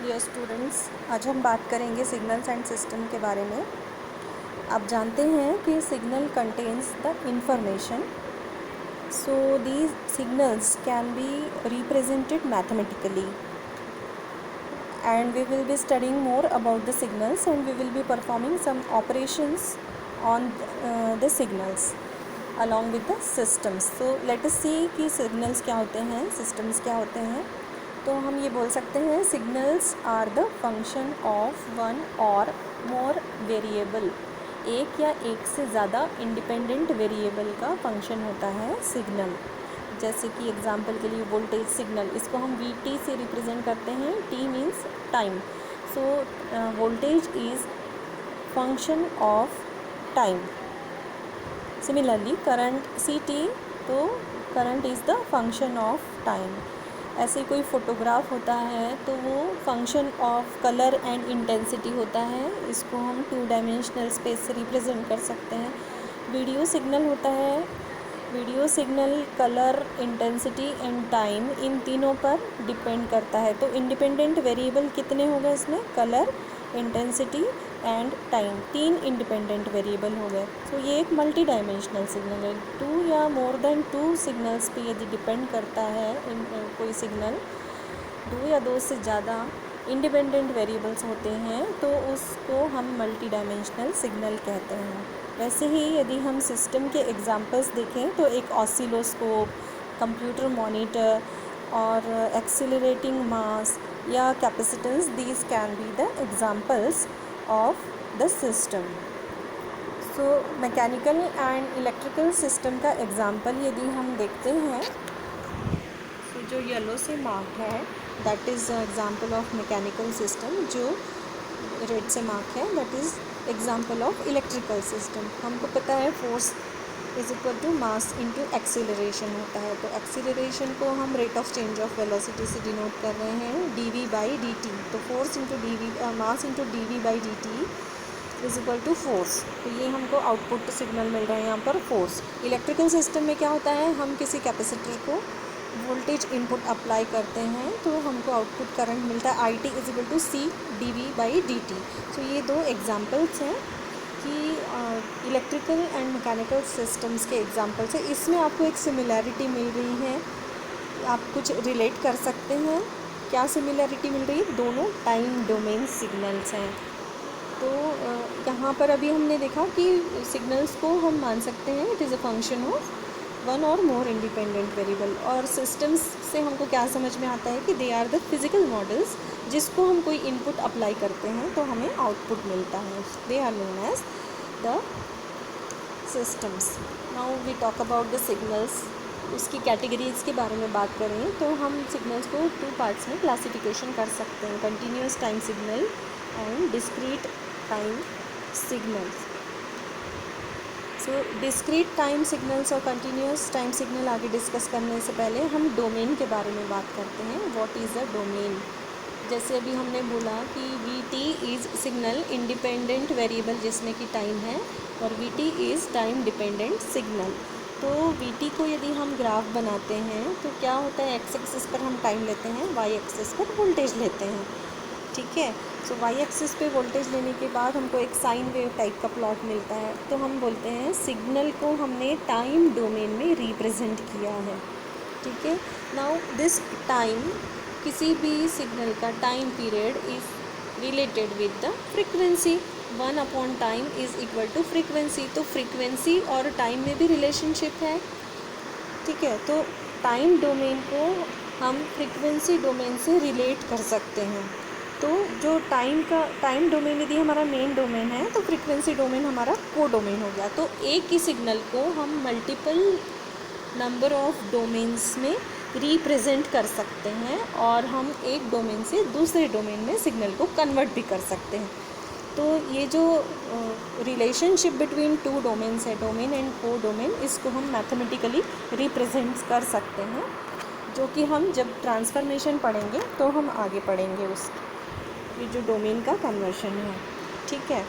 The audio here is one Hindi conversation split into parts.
डियर स्टूडेंट्स, आज हम बात करेंगे सिग्नल्स एंड सिस्टम के बारे में। आप जानते हैं कि signal contains the information, so these signals can be represented mathematically and we will be studying more about the signals and we will be performing some operations on the signals along with the systems. So let us see कि signals क्या होते हैं, systems क्या होते हैं। तो हम ये बोल सकते हैं signals are the function of one or more variable, एक या एक से ज़्यादा इंडिपेंडेंट वेरिएबल का फंक्शन होता है सिग्नल। जैसे कि एग्जांपल के लिए वोल्टेज सिग्नल, इसको हम वी से रिप्रेजेंट करते हैं। T means time, so voltage is function of time. Similarly current C T, तो current is the function of time. ऐसे कोई फोटोग्राफ होता है तो वो function of colour and intensity होता है, इसको हम 2 डायमेंशनल स्पेस से रिप्रेजेंट कर सकते हैं। वीडियो सिग्नल होता है, video signal colour, intensity and time in तीनों पर डिपेंड करता है। तो इंडिपेंडेंट वेरिएबल कितने हो गए इसमें? Colour, intensity and time, 3 independent variable हो गए। तो ये एक मल्टी डायमेंशनल सिग्नल है। 2 या मोर देन 2 सिग्नल्स पे यदि डिपेंड करता है कोई सिग्नल, 2 या 2 से ज़्यादा इंडिपेंडेंट वेरिएबल्स होते हैं तो उसको हम मल्टी डायमेंशनल सिग्नल कहते हैं। वैसे ही यदि हम सिस्टम के एग्जांपल्स देखें तो एक ऑसिलोस्कोप, कंप्यूटर मॉनिटर और एक्सीलरेटिंग मास या capacitance, these can be the examples of the system. So mechanical and electrical system का एग्जांपल यदि हम देखते हैं तो जो येलो से मार्क है that is example of mechanical system, जो रेड से मार्क है that is example of electrical system. हमको पता है force is equal to mass into acceleration होता है, तो एक्सीलरेशन को हम rate of change of velocity से डिनोट कर रहे हैं dv बाई dt। तो force into mass into dv by dt is equal to force. तो ये हमको आउटपुट सिग्नल मिल रहा है यहाँ पर फोर्स। इलेक्ट्रिकल सिस्टम में क्या होता है, हम किसी कैपेसिटर को वोल्टेज इनपुट अप्लाई करते हैं तो हमको आउटपुट करंट मिलता है IT is equal to C dv by dt। So ये 2 एग्जांपल्स हैं कि इलेक्ट्रिकल एंड मैकेनिकल सिस्टम्स के एग्जांपल्स है। इसमें आपको एक सिमिलैरिटी मिल रही है, आप कुछ रिलेट कर सकते हैं। क्या सिमिलैरिटी मिल रही है? दोनों टाइम डोमेन सिग्नल्स हैं। तो यहाँ पर अभी हमने देखा कि सिग्नल्स को हम मान सकते हैं it is a function of one और मोर इंडिपेंडेंट वेरिएबल। और सिस्टम्स से हमको क्या समझ में आता है कि they are the physical models, जिसको हम कोई इनपुट अप्लाई करते हैं तो हमें आउटपुट मिलता है। They are known as the systems. Now we talk about the signals. उसकी कैटेगरीज़ के बारे में बात करें तो हम सिग्नल्स को 2 पार्ट्स में क्लासिफिकेशन कर सकते हैं, continuous time signal and discrete time signals. So discrete time signals और कंटिन्यूस टाइम सिग्नल आगे डिस्कस करने से पहले हम डोमेन के बारे में बात करते हैं। What is a domain? जैसे अभी हमने बोला कि VT is signal independent variable जिसमें कि टाइम है, और VT is time dependent signal. तो VT को यदि हम ग्राफ बनाते हैं तो क्या होता है, एक्स एक्सिस पर हम टाइम लेते हैं, वाई एक्सिस पर वोल्टेज लेते हैं, ठीक है। सो वाई एक्सिस पे वोल्टेज लेने के बाद हमको एक साइन वेव टाइप का प्लॉट मिलता है, तो हम बोलते हैं सिग्नल को हमने टाइम डोमेन में रिप्रेजेंट किया है, ठीक है। नाउ दिस टाइम, किसी भी सिग्नल का time period is related with the frequency. 1 upon time is equal to frequency. तो फ्रीक्वेंसी और टाइम में भी रिलेशनशिप है, ठीक है। तो टाइम डोमेन को हम फ्रीक्वेंसी डोमेन से रिलेट कर सकते हैं। तो जो टाइम डोमेन यदि हमारा मेन डोमेन है तो फ्रीक्वेंसी डोमेन हमारा को डोमेन हो गया। तो एक ही सिग्नल को हम मल्टीपल नंबर ऑफ डोमेन्स में रिप्रेजेंट कर सकते हैं और हम एक डोमेन से दूसरे डोमेन में सिग्नल को कन्वर्ट भी कर सकते हैं। तो ये जो रिलेशनशिप बिटवीन 2 डोमेन्स है, डोमेन एंड को डोमेन, इसको हम मैथमेटिकली रिप्रेजेंट कर सकते हैं, जो कि हम जब ट्रांसफॉर्मेशन पढ़ेंगे तो हम आगे पढ़ेंगे उसकी, ये जो डोमेन का कन्वर्शन है, ठीक है।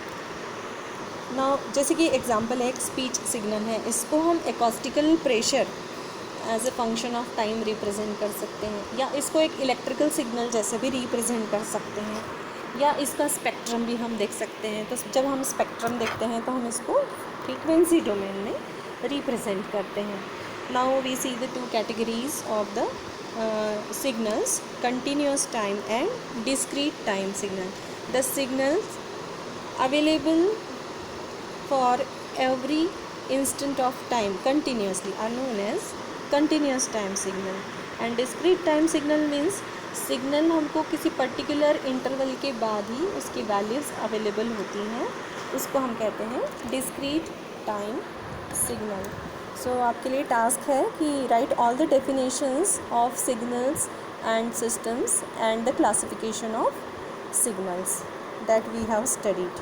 नाउ जैसे कि एग्जांपल है, एक स्पीच सिग्नल है, इसको हम acoustical pressure as a function of time represent कर सकते हैं, या इसको एक इलेक्ट्रिकल सिग्नल जैसे भी रिप्रेजेंट कर सकते हैं, या इसका स्पेक्ट्रम भी हम देख सकते हैं। तो जब हम स्पेक्ट्रम देखते हैं तो हम इसको फ्रीक्वेंसी डोमेन में रिप्रेजेंट करते हैं। Now we see the two categories of the signals, continuous time and discrete time signal. The signals available for every instant of time continuously are known as continuous time signal, and discrete time signal means signal हमको किसी पर्टिकुलर इंटरवल के बाद ही उसकी वैल्यूज़ अवेलेबल होती हैं, उसको हम कहते हैं डिस्क्रीट टाइम सिग्नल। सो आपके लिए टास्क है कि write all the definitions of signals and systems and the classification of signals that we have studied.